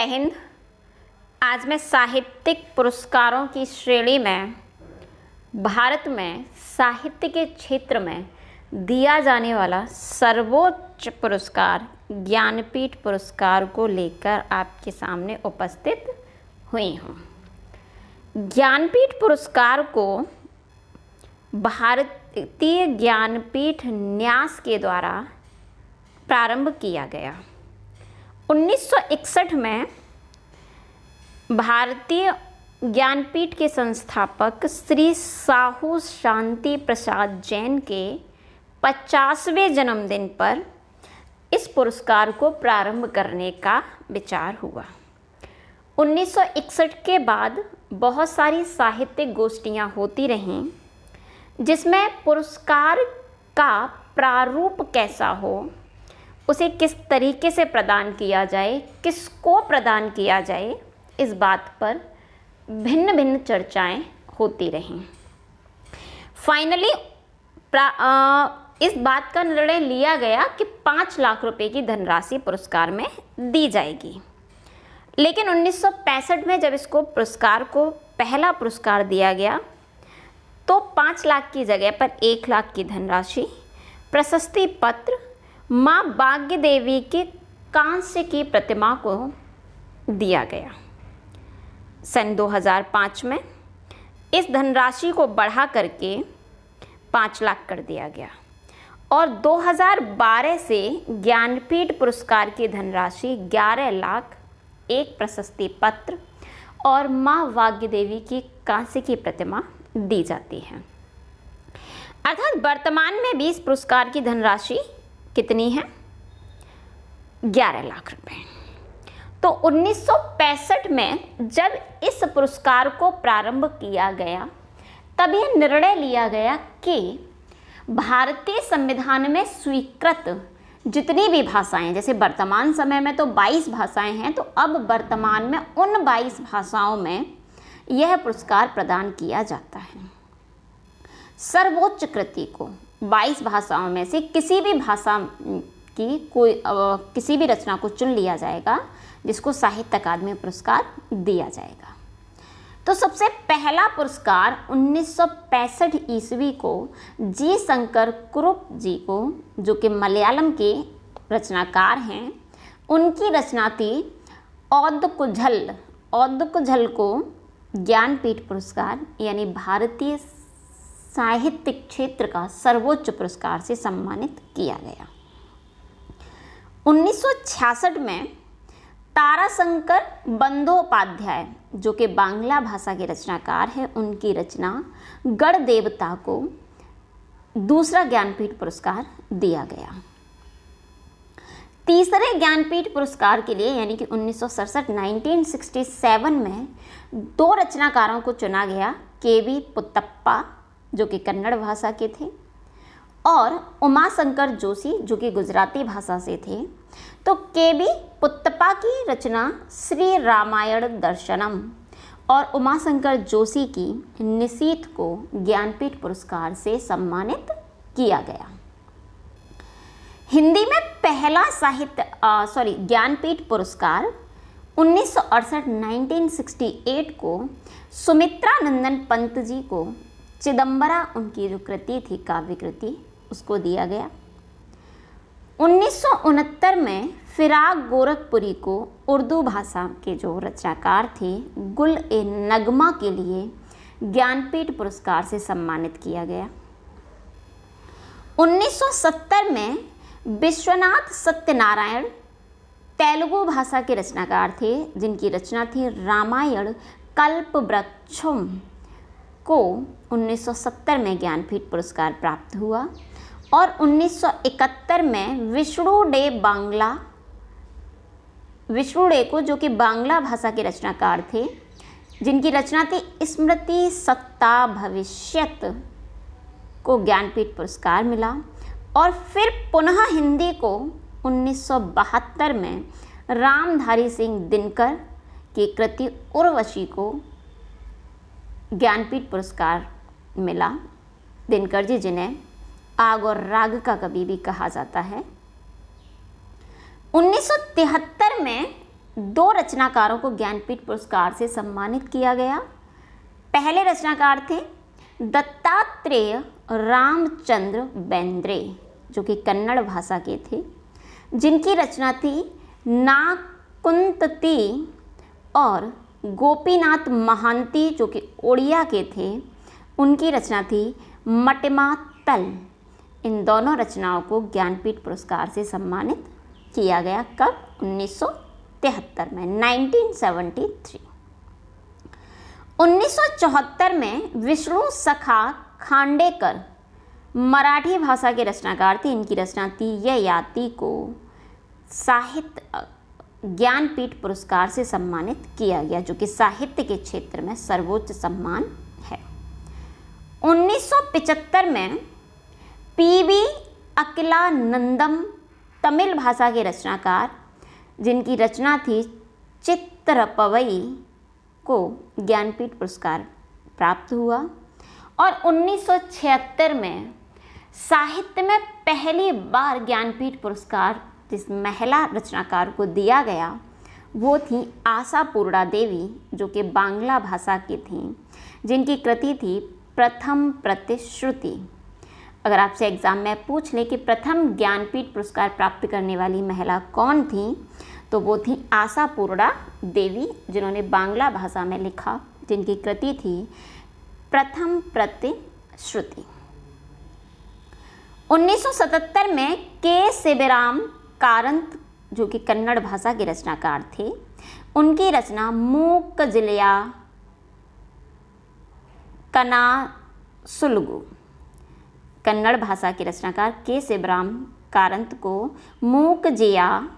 जय हिंद। आज मैं साहित्यिक पुरस्कारों की श्रेणी में भारत में साहित्य के क्षेत्र में दिया जाने वाला सर्वोच्च पुरस्कार ज्ञानपीठ पुरस्कार को लेकर आपके सामने उपस्थित हुई हूँ। ज्ञानपीठ पुरस्कार को भारतीय ज्ञानपीठ न्यास के द्वारा प्रारंभ किया गया। 1961 में भारतीय ज्ञानपीठ के संस्थापक श्री साहू शांति प्रसाद जैन के 50वें जन्मदिन पर इस पुरस्कार को प्रारंभ करने का विचार हुआ। 1961 के बाद बहुत सारी साहित्यिक गोष्ठियाँ होती रहीं, जिसमें पुरस्कार का प्रारूप कैसा हो, उसे किस तरीके से प्रदान किया जाए, किसको प्रदान किया जाए, इस बात पर भिन्न भिन्न चर्चाएं होती रहीं। फाइनली इस बात का निर्णय लिया गया कि 5 लाख रुपए की धनराशि पुरस्कार में दी जाएगी। लेकिन 1965 में जब इसको पुरस्कार को पहला पुरस्कार दिया गया तो 5 लाख की जगह पर 1 लाख की धनराशि, प्रशस्ति पत्र, माँ भाग्य देवी की कांस्य की प्रतिमा को दिया गया। सन 2005 में इस धनराशि को बढ़ा करके 5 लाख कर दिया गया और 2012 से ज्ञानपीठ पुरस्कार की धनराशि 11 लाख, एक प्रशस्ति पत्र और माँ भाग्य देवी की कांस्य की प्रतिमा दी जाती है। अर्थात वर्तमान में भी इस पुरस्कार की धनराशि कितनी है? 11 लाख रुपए। तो 1965 में जब इस पुरस्कार को प्रारंभ किया गया तब यह निर्णय लिया गया कि भारतीय संविधान में स्वीकृत जितनी भी भाषाएं, जैसे वर्तमान समय में तो 22 भाषाएं हैं, तो अब वर्तमान में उन 22 भाषाओं में यह पुरस्कार प्रदान किया जाता है। सर्वोच्च कृति को 22 भाषाओं में से किसी भी भाषा की किसी भी रचना को चुन लिया जाएगा जिसको साहित्य अकादमी पुरस्कार दिया जाएगा। तो सबसे पहला पुरस्कार 1965 ईस्वी को जी शंकर कुरुप जी को, जो कि मलयालम के रचनाकार हैं, उनकी रचना थी औदकुझल। औदकुझल को ज्ञानपीठ पुरस्कार यानी भारतीय साहित्यिक क्षेत्र का सर्वोच्च पुरस्कार से सम्मानित किया गया। 1966 में ताराशंकर बंदोपाध्याय, जो कि बांग्ला भाषा के रचनाकार हैं, उनकी रचना गण देवता को दूसरा ज्ञानपीठ पुरस्कार दिया गया। तीसरे ज्ञानपीठ पुरस्कार के लिए यानी कि 1967 में 2 रचनाकारों को चुना गया, के.वी. पुत्तप्पा जो कि कन्नड़ भाषा के थे और उमाशंकर जोशी जो कि गुजराती भाषा से थे। तो के.वी. पुत्तप्पा की रचना श्री रामायण दर्शनम और उमाशंकर जोशी की निशीथ को ज्ञानपीठ पुरस्कार से सम्मानित किया गया। हिंदी में पहला ज्ञानपीठ पुरस्कार 1968 को सुमित्रा नंदन पंत जी को चिदंबरा, उनकी जो कृति थी काव्य कृति, उसको दिया गया। 1969 में फिराक गोरखपुरी को उर्दू भाषा के जो रचनाकार थे गुल-ए-नगमा के लिए ज्ञानपीठ पुरस्कार से सम्मानित किया गया। 1970 में विश्वनाथ सत्यनारायण तेलुगु भाषा के रचनाकार थे, जिनकी रचना थी रामायण कल्पवृक्षम, को 1970 में ज्ञानपीठ पुरस्कार प्राप्त हुआ। और 1971 में विष्णु डे को, जो कि बांग्ला भाषा के रचनाकार थे, जिनकी रचना थी स्मृति सत्ता भविष्यत, को ज्ञानपीठ पुरस्कार मिला। और फिर पुनः हिंदी को 1972 में रामधारी सिंह दिनकर की कृति उर्वशी को ज्ञानपीठ पुरस्कार मिला। दिनकर जी, जिन्हें आग और राग का कवि भी कहा जाता है। 1973 में 2 रचनाकारों को ज्ञानपीठ पुरस्कार से सम्मानित किया गया। पहले रचनाकार थे दत्तात्रेय रामचंद्र बेंद्रे, जो कि कन्नड़ भाषा के थे, जिनकी रचना थी नाकुंतती, और गोपीनाथ महांती, जो कि ओडिया के थे, उनकी रचना थी मटिमा तल। इन दोनों रचनाओं को ज्ञानपीठ पुरस्कार से सम्मानित किया गया। कब? 1973 में, 1973। 1974 में विष्णु सखा खांडेकर मराठी भाषा के रचनाकार थे। इनकी रचना थी ययाति को साहित्य ज्ञानपीठ पुरस्कार से सम्मानित किया गया, जो कि साहित्य के क्षेत्र में सर्वोच्च सम्मान है। 1975 में पीवी अकिलानंदम तमिल भाषा के रचनाकार, जिनकी रचना थी चित्रपवई, को ज्ञानपीठ पुरस्कार प्राप्त हुआ। और 1976 में साहित्य में पहली बार ज्ञानपीठ पुरस्कार जिस महिला रचनाकार को दिया गया वो थी आशापूर्णा देवी, जो कि बांग्ला भाषा की थी, जिनकी कृति थी प्रथम प्रतिश्रुति। अगर आपसे एग्ज़ाम में पूछ ले कि प्रथम ज्ञानपीठ पुरस्कार प्राप्त करने वाली महिला कौन थी, तो वो थी आशापूर्णा देवी, जिन्होंने बांग्ला भाषा में लिखा, जिनकी कृति थी प्रथम प्रतिश्रुति। 1977 में के सेबेराम कारंत, जो कि कन्नड़ भाषा के रचनाकार थे, उनकी रचना मूकजिलिया कना सुलगु। कन्नड़ भाषा के रचनाकार के सेबराम कारंत को मूकजिया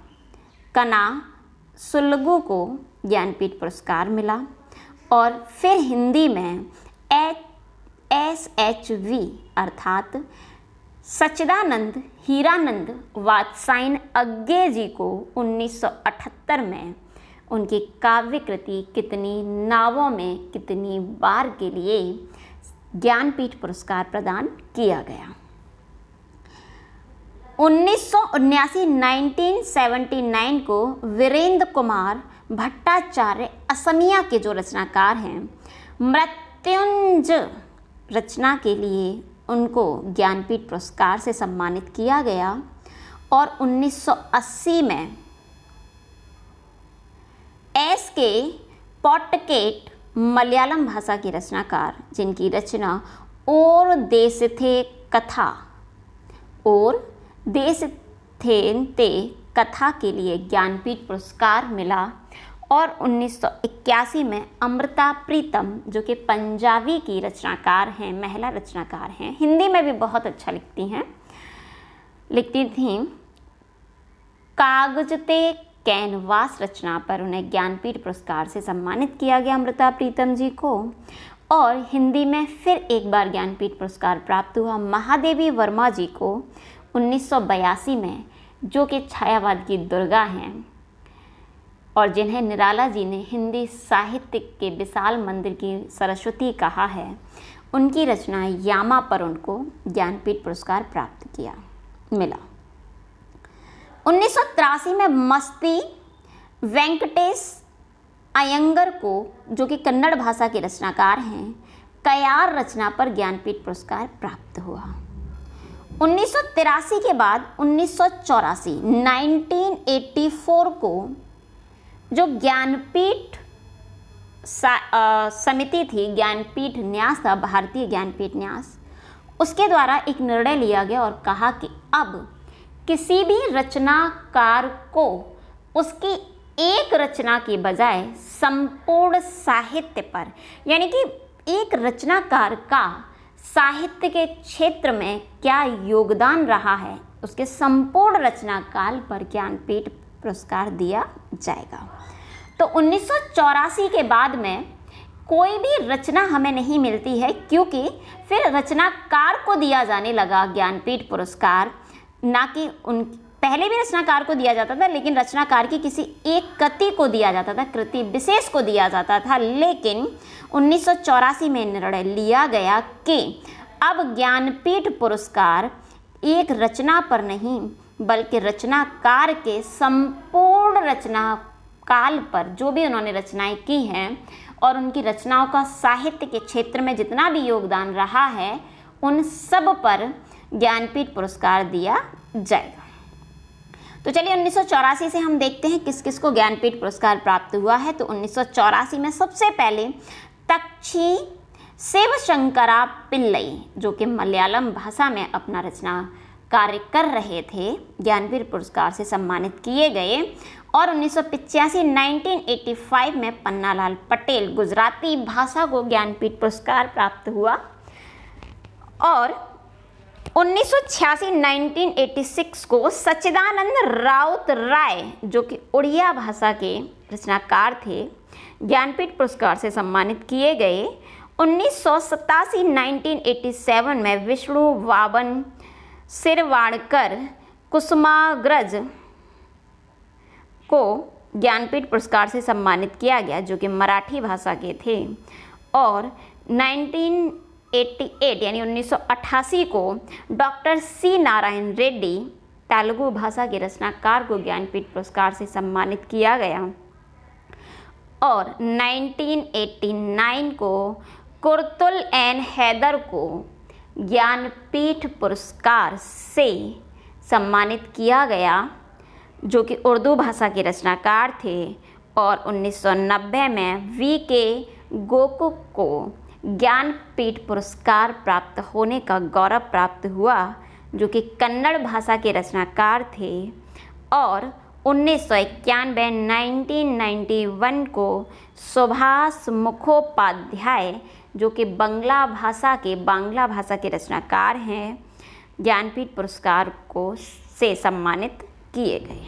कना सुलगु को ज्ञानपीठ पुरस्कार मिला। और फिर हिंदी में SHV अर्थात सच्चिदानंद हीरानंद वात्सायन अज्ञे जी को 1978 में उनकी काव्य कृति कितनी नावों में कितनी बार के लिए ज्ञानपीठ पुरस्कार प्रदान किया गया। 1979 को वीरेंद्र कुमार भट्टाचार्य असमिया के जो रचनाकार हैं, मृत्युंजय रचना के लिए उनको ज्ञानपीठ पुरस्कार से सम्मानित किया गया। और 1980 में SK पॉटकेट मलयालम भाषा की रचनाकार, जिनकी रचना और देश थे कथा और देश थे कथा के लिए ज्ञानपीठ पुरस्कार मिला। और 1981 में अमृता प्रीतम, जो कि पंजाबी की रचनाकार हैं, महिला रचनाकार हैं, हिंदी में भी बहुत अच्छा लिखती थीं, कागजते कैनवास रचना पर उन्हें ज्ञानपीठ पुरस्कार से सम्मानित किया गया अमृता प्रीतम जी को। और हिंदी में फिर एक बार ज्ञानपीठ पुरस्कार प्राप्त हुआ महादेवी वर्मा जी को 1982 में, जो कि छायावाद की दुर्गा हैं और जिन्हें निराला जी ने हिंदी साहित्य के विशाल मंदिर की सरस्वती कहा है। उनकी रचना यामा पर उनको ज्ञानपीठ पुरस्कार प्राप्त मिला। 1983 में मस्ती वेंकटेश अयंगर को, जो कि कन्नड़ भाषा के रचनाकार हैं, कयार रचना पर ज्ञानपीठ पुरस्कार प्राप्त हुआ। 1983 के बाद 1984 को जो ज्ञानपीठ समिति थी, ज्ञानपीठ न्यास था, भारतीय ज्ञानपीठ न्यास, उसके द्वारा एक निर्णय लिया गया और कहा कि अब किसी भी रचनाकार को उसकी एक रचना की बजाय संपूर्ण साहित्य पर, यानी कि एक रचनाकार का साहित्य के क्षेत्र में क्या योगदान रहा है, उसके संपूर्ण रचनाकाल पर ज्ञानपीठ पुरस्कार दिया जाएगा। तो 1984 के बाद में कोई भी रचना हमें नहीं मिलती है, क्योंकि फिर रचनाकार को दिया जाने लगा ज्ञानपीठ पुरस्कार, ना कि पहले भी रचनाकार को दिया जाता था, लेकिन रचनाकार की किसी एक कृति को दिया जाता था, कृति विशेष को दिया जाता था। लेकिन 1984 में निर्णय लिया गया कि अब ज्ञानपीठ पुरस्कार एक रचना पर नहीं, बल्कि रचनाकार के संपूर्ण रचना काल पर जो भी उन्होंने रचनाएं की हैं और उनकी रचनाओं का साहित्य के क्षेत्र में जितना भी योगदान रहा है, उन सब पर ज्ञानपीठ पुरस्कार दिया जाएगा। तो चलिए 1984 से हम देखते हैं किस किस को ज्ञानपीठ पुरस्कार प्राप्त हुआ है। तो 1984 में सबसे पहले तक्षी शिवशंकरा पिल्लई, जो कि मलयालम भाषा में अपना रचना कार्य कर रहे थे, ज्ञानपीठ पुरस्कार से सम्मानित किए गए। और 1985 में पन्नालाल पटेल, गुजराती भाषा को ज्ञानपीठ पुरस्कार प्राप्त हुआ। और 1986 को सच्चिदानंद राउत राय, जो कि उड़िया भाषा के रचनाकार थे, ज्ञानपीठ पुरस्कार से सम्मानित किए गए। 1987 में विष्णु वाबन सिरवाड़कर कुसुमाग्रज को ज्ञानपीठ पुरस्कार से सम्मानित किया गया, जो कि मराठी भाषा के थे। और 1988 यानी 1988 को डॉक्टर सी नारायण रेड्डी, तेलुगु भाषा के रचनाकार को ज्ञानपीठ पुरस्कार से सम्मानित किया गया। और 1989 को कुर्तुल एन हैदर को ज्ञानपीठ पुरस्कार से सम्मानित किया गया, जो कि उर्दू भाषा के रचनाकार थे। और 1990 में वी के गोकुक को ज्ञानपीठ पुरस्कार प्राप्त होने का गौरव प्राप्त हुआ, जो कि कन्नड़ भाषा के रचनाकार थे। और 1991 को सुभाष मुखोपाध्याय, जो कि बांग्ला भाषा के रचनाकार हैं, ज्ञानपीठ पुरस्कार को से सम्मानित किए गए।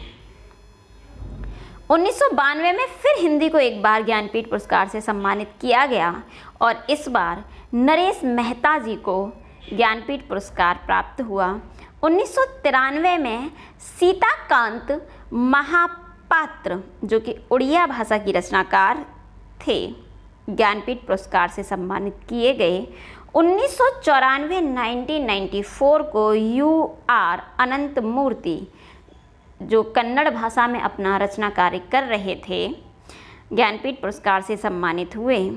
1992 में फिर हिंदी को एक बार ज्ञानपीठ पुरस्कार से सम्मानित किया गया और इस बार नरेश मेहता जी को ज्ञानपीठ पुरस्कार प्राप्त हुआ। 1993 में सीताकांत महापात्र, जो कि उड़िया भाषा की रचनाकार थे, ज्ञानपीठ पुरस्कार से सम्मानित किए गए। 1994 को U.R. अनंत मूर्ति, जो कन्नड़ भाषा में अपना रचना कार्य कर रहे थे, ज्ञानपीठ पुरस्कार से सम्मानित हुए।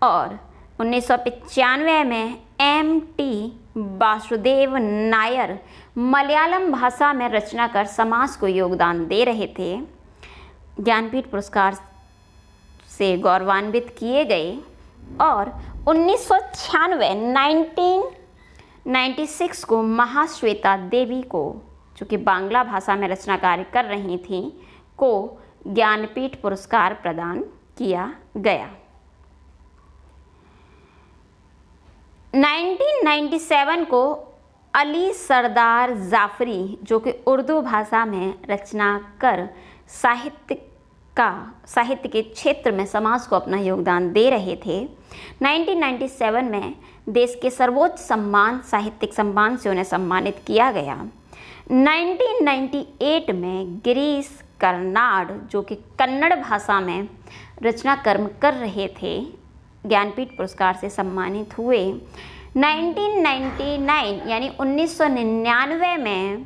और 1995 में M.T. वासुदेव नायर, मलयालम भाषा में रचना कर समाज को योगदान दे रहे थे, ज्ञानपीठ पुरस्कार से गौरवान्वित किए गए। और 1996 को महाश्वेता देवी को, जो कि बांग्ला भाषा में रचना कार्य कर रही थीं, को ज्ञानपीठ पुरस्कार प्रदान किया गया। 1997 को अली सरदार जाफरी, जो कि उर्दू भाषा में रचना कर साहित्य के क्षेत्र में समाज को अपना योगदान दे रहे थे। 1997 में देश के सर्वोच्च सम्मान, साहित्यिक सम्मान से उन्हें सम्मानित किया गया। 1998 में गिरीश कर्नाड, जो कि कन्नड़ भाषा में रचना कर्म कर रहे थे, ज्ञानपीठ पुरस्कार से सम्मानित हुए। 1999 यानी 1999 में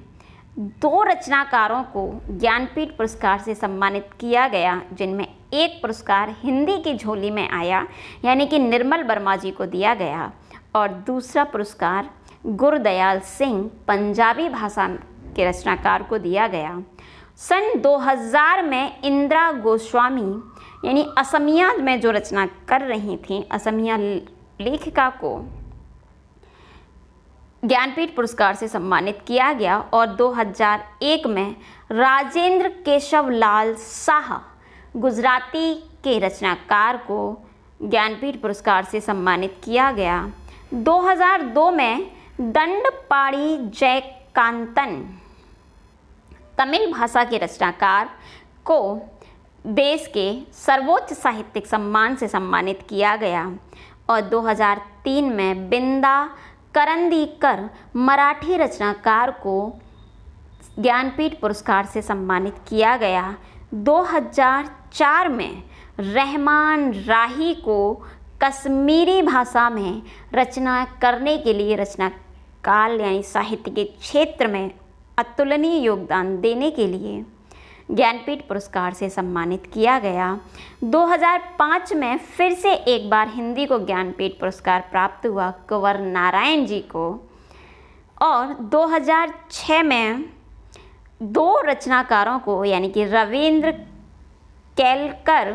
2 रचनाकारों को ज्ञानपीठ पुरस्कार से सम्मानित किया गया, जिनमें एक पुरस्कार हिंदी की झोली में आया, यानी कि निर्मल वर्मा जी को दिया गया, और दूसरा पुरस्कार गुरदयाल सिंह, पंजाबी भाषा के रचनाकार को दिया गया। सन 2000 में इंदिरा गोस्वामी, यानी असमिया में जो रचना कर रही थी, असमिया लेखिका को ज्ञानपीठ पुरस्कार से सम्मानित किया गया। और 2001 में राजेंद्र केशव लाल शाह, गुजराती के रचनाकार को ज्ञानपीठ पुरस्कार से सम्मानित किया गया। 2002 में दंडपाड़ी जयकांतन, तमिल भाषा के रचनाकार को देश के सर्वोच्च साहित्यिक सम्मान से सम्मानित किया गया। और 2003 में बिंदा करंदीकर, मराठी रचनाकार को ज्ञानपीठ पुरस्कार से सम्मानित किया गया। 2004 में रहमान राही को कश्मीरी भाषा में रचना करने के लिए रचना काल यानी साहित्य के क्षेत्र में अतुलनीय योगदान देने के लिए ज्ञानपीठ पुरस्कार से सम्मानित किया गया। 2005 में फिर से एक बार हिंदी को ज्ञानपीठ पुरस्कार प्राप्त हुआ कुंवर नारायण जी को, और 2006 में 2 रचनाकारों को यानी कि रविंद्र केलकर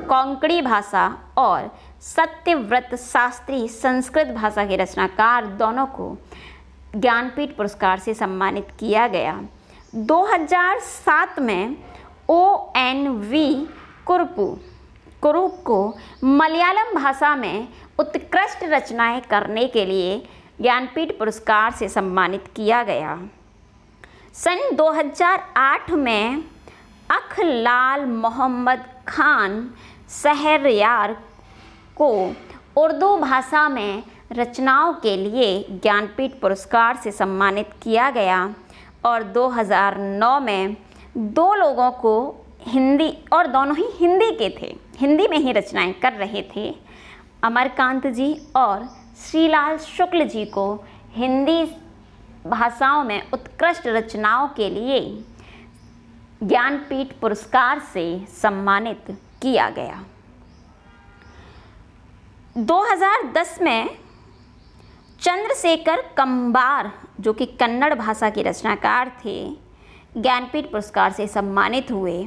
कोंकणी भाषा और सत्यव्रत शास्त्री संस्कृत भाषा के रचनाकार दोनों को ज्ञानपीठ पुरस्कार से सम्मानित किया गया। 2007 में ONV कुरुप को मलयालम भाषा में उत्कृष्ट रचनाएं करने के लिए ज्ञानपीठ पुरस्कार से सम्मानित किया गया। सन 2008 में अखलाल मोहम्मद खान शहरयार को उर्दू भाषा में रचनाओं के लिए ज्ञानपीठ पुरस्कार से सम्मानित किया गया। और 2009 में 2 लोगों को हिंदी, और दोनों ही हिंदी के थे, हिंदी में ही रचनाएं कर रहे थे, अमरकांत जी और श्रीलाल शुक्ल जी को हिंदी भाषाओं में उत्कृष्ट रचनाओं के लिए ज्ञानपीठ पुरस्कार से सम्मानित किया गया। 2010 में चंद्रशेखर कंबार, जो कि कन्नड़ भाषा के रचनाकार थे, ज्ञानपीठ पुरस्कार से सम्मानित हुए।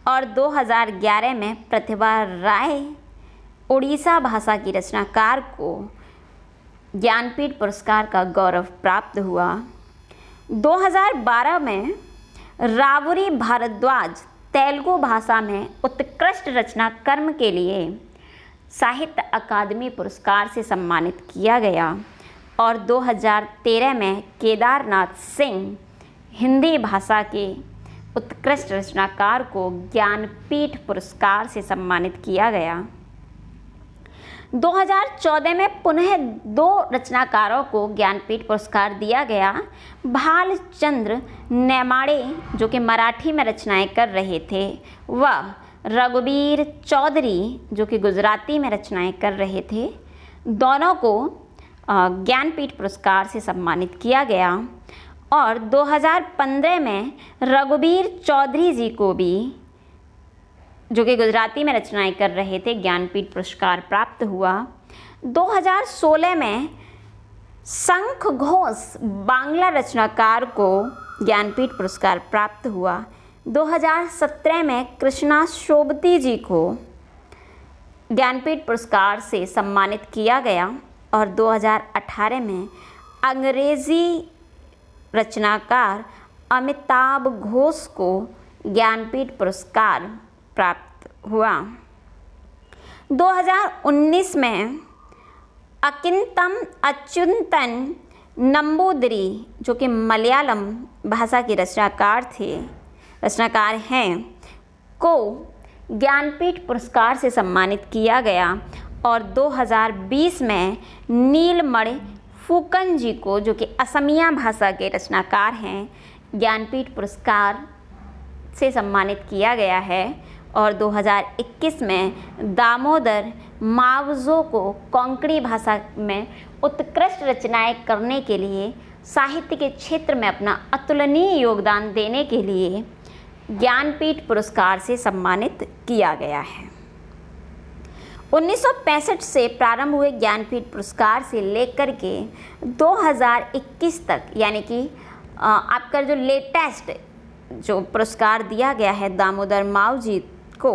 और 2011 में प्रतिभा राय, उड़ीसा भाषा की रचनाकार, को ज्ञानपीठ पुरस्कार का गौरव प्राप्त हुआ। 2012 में रावुरी भारद्वाज तेलुगु भाषा में उत्कृष्ट रचना कर्म के लिए साहित्य अकादमी पुरस्कार से सम्मानित किया गया। और 2013 में केदारनाथ सिंह, हिंदी भाषा के उत्कृष्ट रचनाकार, को ज्ञानपीठ पुरस्कार से सम्मानित किया गया। 2014 में पुनः 2 रचनाकारों को ज्ञानपीठ पुरस्कार दिया गया। भालचंद्र नेमाड़े, जो कि मराठी में रचनाएं कर रहे थे, व रघुबीर चौधरी, जो कि गुजराती में रचनाएं कर रहे थे, दोनों को ज्ञानपीठ पुरस्कार से सम्मानित किया गया। और 2015 में रघुबीर चौधरी जी को भी, जो कि गुजराती में रचनाएं कर रहे थे, ज्ञानपीठ पुरस्कार प्राप्त हुआ। 2016 में शंख घोष बांग्ला रचनाकार को ज्ञानपीठ पुरस्कार प्राप्त हुआ। 2017 में कृष्णा शोभती जी को ज्ञानपीठ पुरस्कार से सम्मानित किया गया। और 2018 में अंग्रेजी रचनाकार अमिताभ घोष को ज्ञानपीठ पुरस्कार प्राप्त हुआ। 2019 में अकिंतम अच्युतन नंबूदरी, जो कि मलयालम भाषा के रचनाकार हैं, को ज्ञानपीठ पुरस्कार से सम्मानित किया गया। और 2020 में नीलमणि फुकन जी को, जो कि असमिया भाषा के रचनाकार हैं, ज्ञानपीठ पुरस्कार से सम्मानित किया गया है। और 2021 में दामोदर मावजो को कोंकणी भाषा में उत्कृष्ट रचनाएं करने के लिए, साहित्य के क्षेत्र में अपना अतुलनीय योगदान देने के लिए ज्ञानपीठ पुरस्कार से सम्मानित किया गया है। 1965 से प्रारंभ हुए ज्ञानपीठ पुरस्कार से लेकर के 2021 तक, यानी कि आपका जो लेटेस्ट जो पुरस्कार दिया गया है दामोदर मावजी को,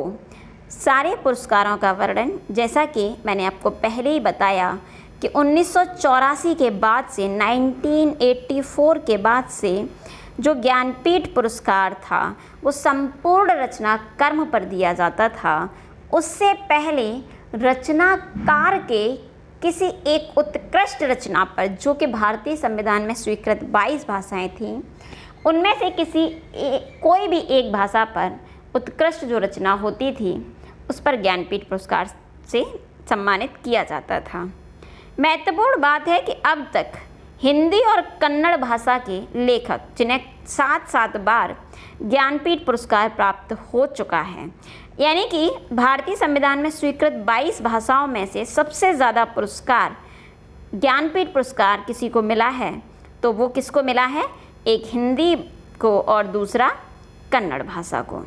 सारे पुरस्कारों का वर्णन, जैसा कि मैंने आपको पहले ही बताया कि 1984 के बाद से 1984 के बाद से जो ज्ञानपीठ पुरस्कार था वो संपूर्ण रचना कर्म पर दिया जाता था। उससे पहले रचनाकार के किसी एक उत्कृष्ट रचना पर, जो कि भारतीय संविधान में स्वीकृत 22 भाषाएं थीं, उनमें से कोई भी एक भाषा पर उत्कृष्ट जो रचना होती थी उस पर ज्ञानपीठ पुरस्कार से सम्मानित किया जाता था। महत्वपूर्ण बात है कि अब तक हिंदी और कन्नड़ भाषा के लेखक, जिन्हें 7 बार ज्ञानपीठ पुरस्कार प्राप्त हो चुका है, यानी कि भारतीय संविधान में स्वीकृत 22 भाषाओं में से सबसे ज़्यादा पुरस्कार ज्ञानपीठ पुरस्कार किसी को मिला है, तो वो किसको मिला है? एक हिंदी को और दूसरा कन्नड़ भाषा को।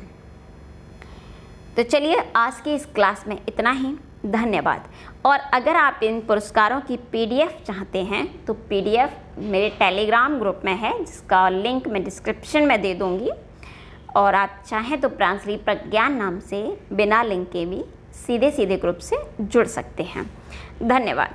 तो चलिए आज की इस क्लास में इतना ही। धन्यवाद। और अगर आप इन पुरस्कारों की PDF चाहते हैं तो PDF मेरे टेलीग्राम ग्रुप में है, जिसका लिंक मैं डिस्क्रिप्शन में दे दूँगी। और आप चाहें तो प्रांजलि प्रज्ञान नाम से बिना लिंक के भी सीधे ग्रुप से जुड़ सकते हैं। धन्यवाद।